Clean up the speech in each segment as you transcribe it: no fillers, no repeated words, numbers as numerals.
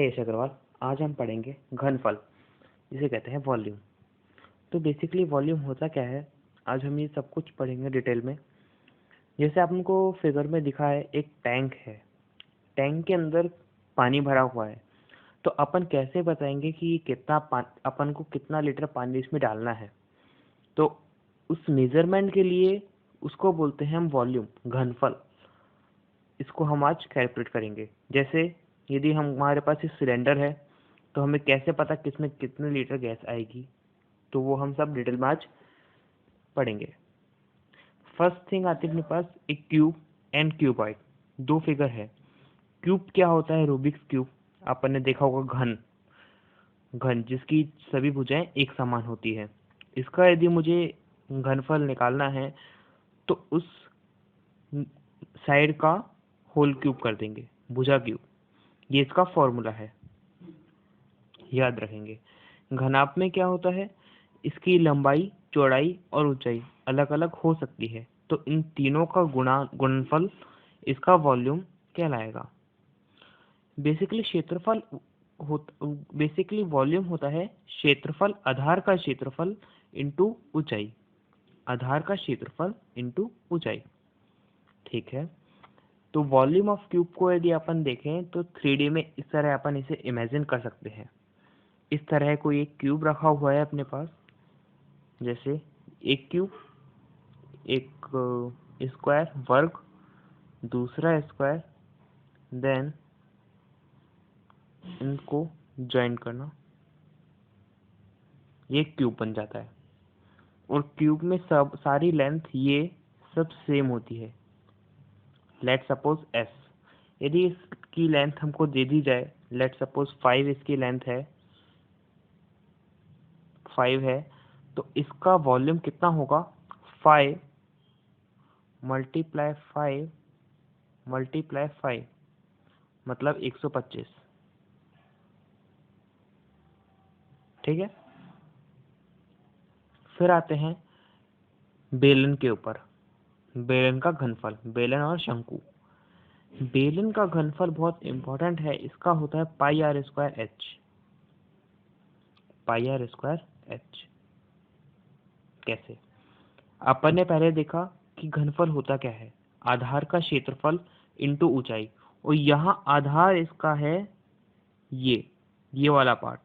यश अग्रवाल। आज हम पढ़ेंगे घनफल, जिसे कहते हैं वॉल्यूम। तो बेसिकली वॉल्यूम होता क्या है, आज हम ये सब कुछ पढ़ेंगे डिटेल में। जैसे आपको फिगर में दिखा है, एक टैंक है, टैंक के अंदर पानी भरा हुआ है। तो अपन कैसे बताएंगे कि अपन को कितना लीटर पानी इसमें डालना है? तो उस मेजरमेंट के लिए उसको बोलते हैं हम वॉल्यूम, घनफल। इसको हम आज कैलकुलेट करेंगे। जैसे यदि हमारे पास इस सिलेंडर है, तो हमें कैसे पता किसमें कितने लीटर गैस आएगी? तो वो हम सब डिटेल में आज पढ़ेंगे। फर्स्ट थिंग आती है अपने पास एक क्यूब एंड क्यूबॉइड। दो फिगर है। क्यूब क्या होता है? Rubik's cube. अपन ने देखा होगा घन, घन जिसकी सभी भुजाएं एक समान होती है। इसका यदि मुझे घनफल निकालना है तो उस साइड का होल क्यूब कर देंगे, भुजा क्यूब। ये इसका फॉर्मूला है, याद रखेंगे। घनाभ में क्या होता है, इसकी लंबाई, चौड़ाई और ऊंचाई अलग अलग हो सकती है, तो इन तीनों का गुणनफल इसका वॉल्यूम कहलाएगा। बेसिकली वॉल्यूम होता है क्षेत्रफल, आधार का क्षेत्रफल इंटू ऊंचाई, आधार का क्षेत्रफल इंटू ऊंचाई। ठीक है। तो वॉल्यूम ऑफ क्यूब को यदि अपन देखें तो 3D में इस तरह अपन इसे इमेजिन कर सकते हैं। इस तरह कोई एक क्यूब रखा हुआ है अपने पास, जैसे एक क्यूब, एक स्क्वायर वर्ग, दूसरा स्क्वायर, देन इनको ज्वाइन करना, ये क्यूब बन जाता है। और क्यूब में सब सारी लेंथ ये सब सेम होती है। लेट सपोज एस, यदि इसकी लेंथ हमको दे दी जाए, लेट सपोज 5 इसकी लेंथ है, 5 है, तो इसका वॉल्यूम कितना होगा? 5 मल्टीप्लाई 5 मल्टीप्लाई 5 मतलब 125। ठीक है। फिर आते हैं बेलन के ऊपर। बेलन का घनफल, बेलन और शंकु। बेलन का घनफल बहुत इंपॉर्टेंट है, इसका होता है pi r square h, pi r square h. कैसे? अपन ने पहले देखा कि घनफल होता क्या है, आधार का क्षेत्रफल इंटू ऊंचाई। और यहाँ आधार इसका है ये वाला पार्ट,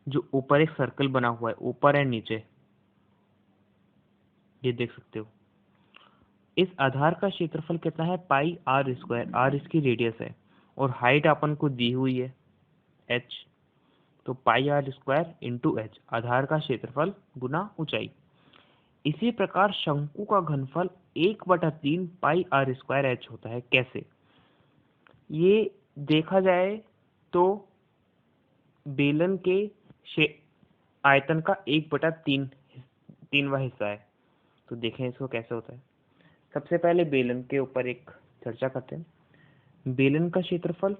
जो ऊपर एक सर्कल बना हुआ है, ऊपर एंड नीचे, ये देख सकते हो। इस आधार का क्षेत्रफल कितना है? पाई आर स्क्वायर, आर इसकी रेडियस है और हाइट अपन को दी हुई है एच। तो पाई आर स्क्वायर इंटू एच, आधार का क्षेत्रफल गुना ऊंचाई। इसी प्रकार शंकु का घनफल 1/3 पाई आर स्क्वायर एच होता है। कैसे? ये देखा जाए तो बेलन के आयतन का 1/3वां हिस्सा है। तो देखें इसको कैसे होता है। सबसे पहले बेलन के ऊपर एक चर्चा करते हैं। बेलन का क्षेत्रफल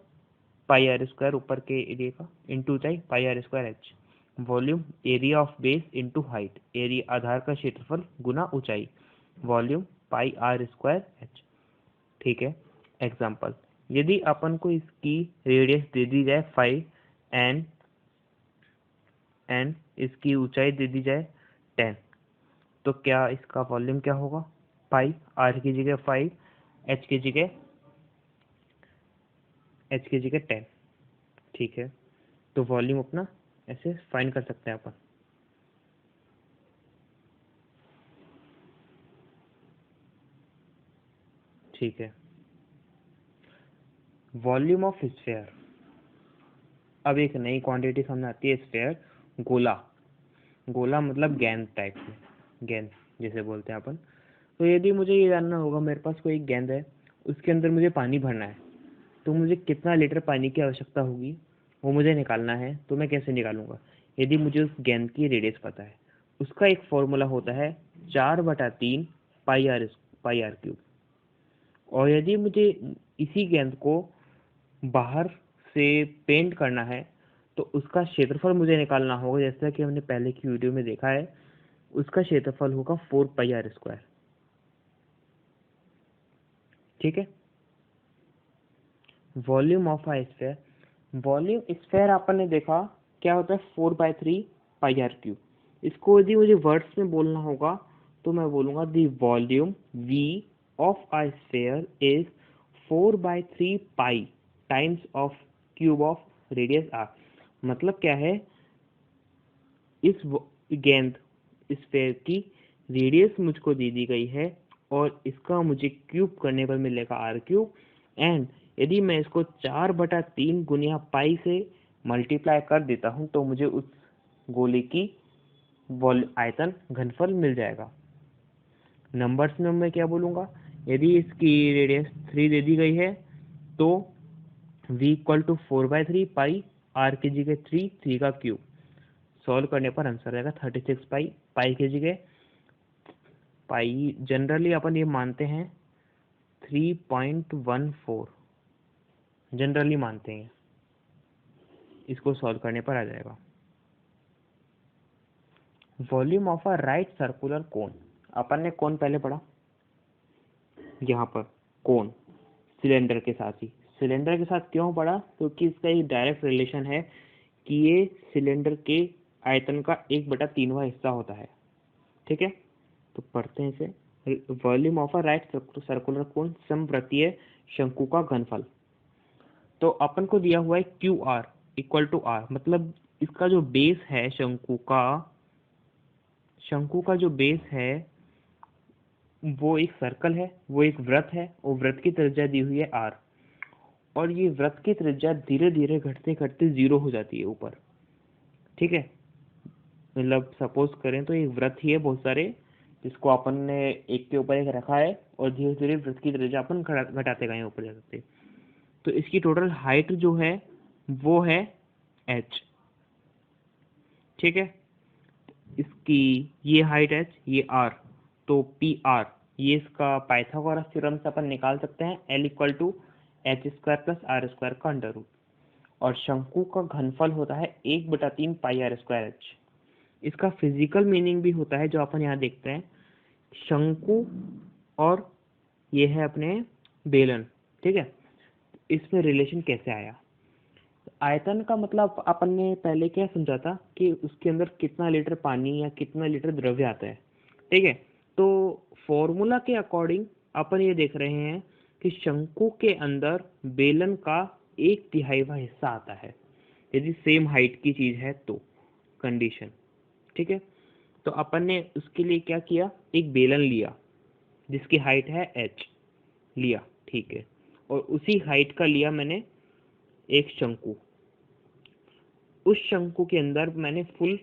पाई आर स्क्वायर, ऊपर के एरिया का, इंटू ऊंचाई pi r square h. Volume, area of base into height, area आधार का क्षेत्रफल गुना ऊंचाई, volume pi r square h. ठीक है। एग्जाम्पल, यदि अपन को इसकी रेडियस दे दी जाए 5 एंड इसकी ऊंचाई दे दी जाए 10, तो क्या इसका वॉल्यूम क्या होगा? पाई आर की जगह 5, एच की जगह 10। ठीक है। तो वॉल्यूम अपना ऐसे फाइंड कर सकते हैं अपन। ठीक है। Volume of sphere. अब एक नई क्वांटिटी सामने आती है, स्फीयर, गोला। गोला मतलब गेंद टाइप में, गेंद जैसे बोलते हैं अपन। तो यदि मुझे ये जानना होगा, मेरे पास कोई एक गेंद है, उसके अंदर मुझे पानी भरना है, तो मुझे कितना लीटर पानी की आवश्यकता होगी वो मुझे निकालना है। तो मैं कैसे निकालूंगा? यदि मुझे उस गेंद की रेडियस पता है, उसका एक फॉर्मूला होता है 4/3 पाई आर क्यूब। और यदि मुझे इसी गेंद को बाहर से पेंट करना है, तो उसका क्षेत्रफल मुझे निकालना होगा। जैसा कि हमने पहले की वीडियो में देखा है, उसका क्षेत्रफल होगा 4 पाई आर स्क्वायर। ठीक है। Volume of a sphere, volume sphere अपन ने देखा क्या होता है 4/3 πr3। इसको यदि मुझे वर्ड्स में बोलना होगा तो मैं बोलूँगा the volume V of a sphere is 4/3 π times of cube of radius r। मतलब क्या है, इस गेंद स्फेयर की रेडियस मुझको दे दी गई है और इसका मुझे क्यूब करने पर मिलेगा r3। एंड यदि मैं इसको 4/3 गुणिया पाई से मल्टीप्लाई कर देता हूं तो मुझे उस गोले की आयतन घनफल मिल जाएगा। नंबर्स में मैं क्या बोलूँगा, यदि इसकी रेडियस 3 दे दी गई है तो v इक्वल टू 4/3 π, r की जगह 3 का क्यूब। सॉल्व करने पर आंसर आएगा 36π। पाई की जगह पाई जनरली अपन ये मानते हैं 3.14 जनरली मानते हैं, इसको सॉल्व करने पर आ जाएगा। Volume of a right circular cone, अपन ने कोन पहले पढ़ा, यहाँ पर कोन सिलेंडर के साथ ही, सिलेंडर के साथ क्यों पढ़ा, क्योंकि इसका एक डायरेक्ट रिलेशन है कि ये सिलेंडर के आयतन का 1/3वां हिस्सा होता है। ठीक है, तो पढ़ते हैं इसे। Volume of a right circular cone समवृत्तीय शंकु का घनफल। तो अपन को दिया हुआ है Q R equal to R, मतलब इसका जो बेस है शंकु का जो बेस है वो एक सर्कल है, वो एक वृत्त है और वृत्त की त्रिज्या दी हुई है आर। और ये वृत्त की त्रिज्या धीरे धीरे घटते घटते 0 हो जाती है ऊपर। ठीक है, मतलब सपोज करें तो ये वृत्त ही है बहुत सारे, जिसको अपन ने एक के ऊपर एक रखा है और धीरे धीरे वृत्त की त्रिज्या अपन घटाते गए ऊपर जाते। तो इसकी टोटल हाइट जो है वो है h। ठीक है, इसकी ये हाइट h, ये r, तो पी आर, ये इसका पाइथागोरस थ्योरम से अपन निकाल सकते हैं L equal to h² + r² का अंडर रूट। और शंकु का घनफल होता है 1/3 πr²h। इसका फिजिकल मीनिंग भी होता है जो अपन यहाँ देखते हैं, शंकु और ये है अपने बेलन। ठीक है, इसमें रिलेशन कैसे आया, आयतन का मतलब अपन ने पहले क्या समझा था कि उसके अंदर कितना लीटर पानी या कितना लीटर द्रव्य आता है। ठीक है, तो फॉर्मूला के अकॉर्डिंग अपन ये देख रहे हैं कि शंकु के अंदर बेलन का 1/3वां हिस्सा आता है यदि सेम हाइट की चीज है तो कंडीशन। ठीक है, तो अपन ने उसके लिए क्या किया, एक बेलन लिया जिसकी हाइट है h लिया। ठीक है, और उसी हाइट का लिया मैंने एक शंकु, उस शंकु के अंदर मैंने फुल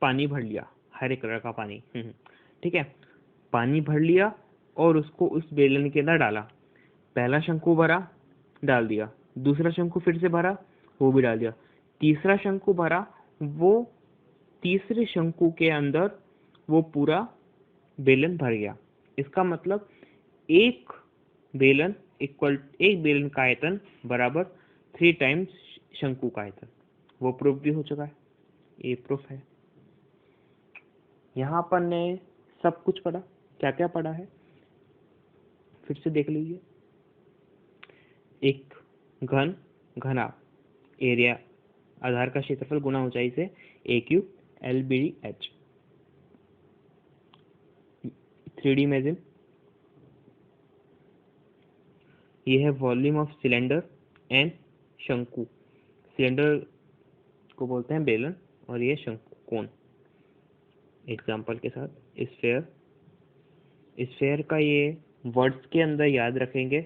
पानी भर लिया, हरे कलर का पानी। ठीक है, पानी भर लिया और उसको उस बेलन के अंदर डाला। पहला शंकु भरा, डाल दिया, दूसरा शंकु फिर से भरा, वो भी डाल दिया, तीसरा शंकु भरा, वो तीसरे शंकु के अंदर वो पूरा बेलन भर गया। इसका मतलब एक बेलन का आयतन बराबर 3 टाइम्स शंकु का आयतन। वो प्रूफ भी हो चुका है, ये प्रूफ है। यहाँ पर ने सब कुछ पढ़ा, क्या क्या पढ़ा है फिर से देख लीजिए। एक घना एरिया, आधार का क्षेत्रफल गुना ऊंचाई से AQ LBDH। 3D इमेजिन, ये है वॉल्यूम ऑफ सिलेंडर एंड शंकु। सिलेंडर को बोलते हैं बेलन और ये शंकु कोन। एग्जाम्पल के साथ स्फेयर का ये वर्ड्स के अंदर याद रखेंगे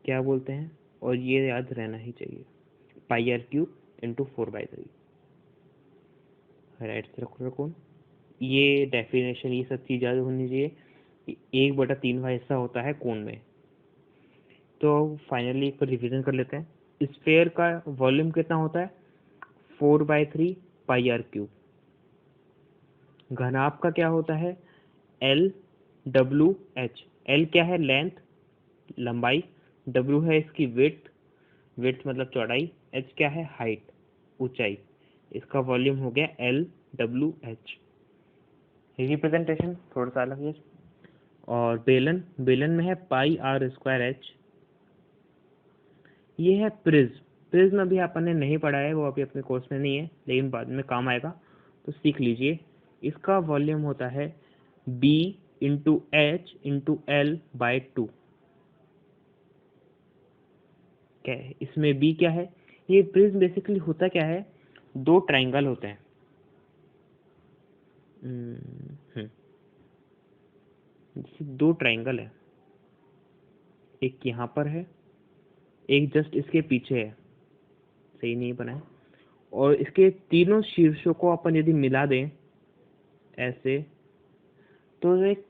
क्या बोलते हैं, और ये याद रहना ही चाहिए, πr³ × 4/3 राइट सर्कुलर कोन। ये डेफिनेशन, ये सब चीज़ याद होनी चाहिए। 1/3वां हिस्सा होता है कोन में। तो फाइनली एक रिवीजन कर लेते हैं। स्फेयर का वॉल्यूम कितना होता है 4/3 πr³। घनाभ का क्या होता है LWH। L क्या है, लेंथ लंबाई, W है इसकी विड्थ मतलब चौड़ाई, H क्या है, हाइट ऊंचाई। इसका वॉल्यूम हो गया LWH। रिप्रेजेंटेशन थोड़ा सा अलग है। और बेलन में है πr²h। ये है प्रिज्म। प्रिज्म अभी अपन ने नहीं पढ़ा है, वो अभी अपने कोर्स में नहीं है, लेकिन बाद में काम आएगा, तो सीख लीजिए। इसका वॉल्यूम होता है B into H into L by 2। क्या है इसमें B क्या है? ये प्रिज्म बेसिकली होता क्या है, दो ट्राइंगल होते हैं। दो ट्राइंगल है, एक यहाँ पर है, एक जस्ट इसके पीछे है, सही नहीं बना है, और इसके तीनों शीर्षों को अपन यदि मिला दें ऐसे, तो जो एक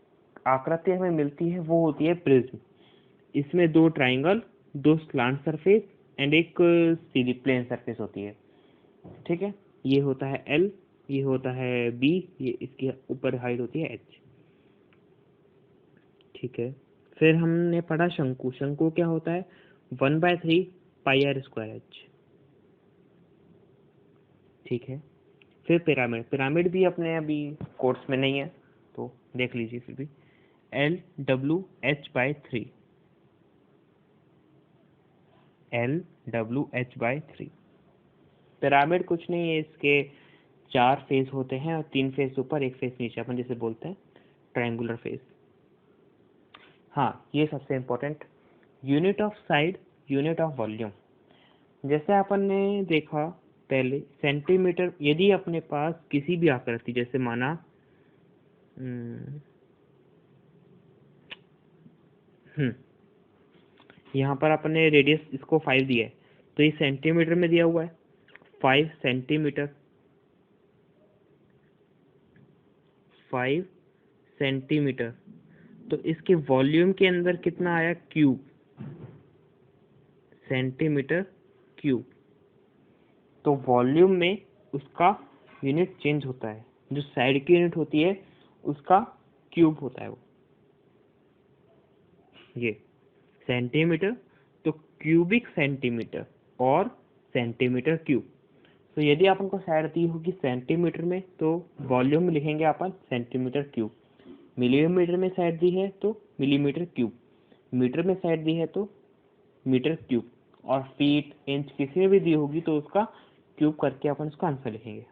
आकृति हमें मिलती है वो होती है प्रिज्म। इसमें दो ट्राइंगल, दो स्लांट सरफेस एंड एक सीधी प्लेन सरफेस होती है। ठीक है, ये होता है L, ये होता है B, ये इसकी ऊपर हाइट होती है H। ठीक है, फिर हमने पढ़ा शंकु। शंकु क्या होता है, 1/3 पाई आर स्क्वायर H। ठीक है, फिर पिरामिड। पिरामिड भी अपने अभी कोर्स में नहीं है, तो देख लीजिए फिर भी। LWH/3, LWH/3। पिरामिड कुछ नहीं है, इसके 4 फेस होते हैं और 3 फेस ऊपर, 1 फेस नीचे, अपन जिसे बोलते हैं ट्रायंगुलर फेस। हाँ, ये सबसे important, unit of side, unit of volume. जैसे अपन ने देखा पहले सेंटीमीटर, यदि अपने पास किसी भी आकृति, जैसे माना यहाँ पर अपने रेडियस इसको 5 दिया है, तो ये सेंटीमीटर में दिया हुआ है 5 सेंटीमीटर, 5 सेंटीमीटर। तो इसके वॉल्यूम के अंदर कितना आया, क्यूब, सेंटीमीटर क्यूब। तो वॉल्यूम में उसका यूनिट चेंज होता है, जो साइड की यूनिट होती है उसका क्यूब होता है वो, ये सेंटीमीटर, तो क्यूबिक सेंटीमीटर और सेंटीमीटर क्यूब। तो यदि अपन को साइड दी होगी सेंटीमीटर में, तो वॉल्यूम में लिखेंगे अपन सेंटीमीटर क्यूब। मिलीमीटर में साइड दी है तो मिलीमीटर क्यूब, मीटर में साइड दी है तो मीटर क्यूब, और फीट, इंच किसी में भी दी होगी तो उसका क्यूब करके अपन उसका आंसर लिखेंगे।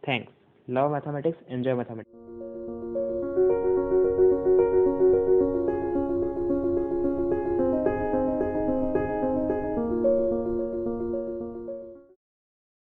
Thanks, love mathematics, enjoy mathematics.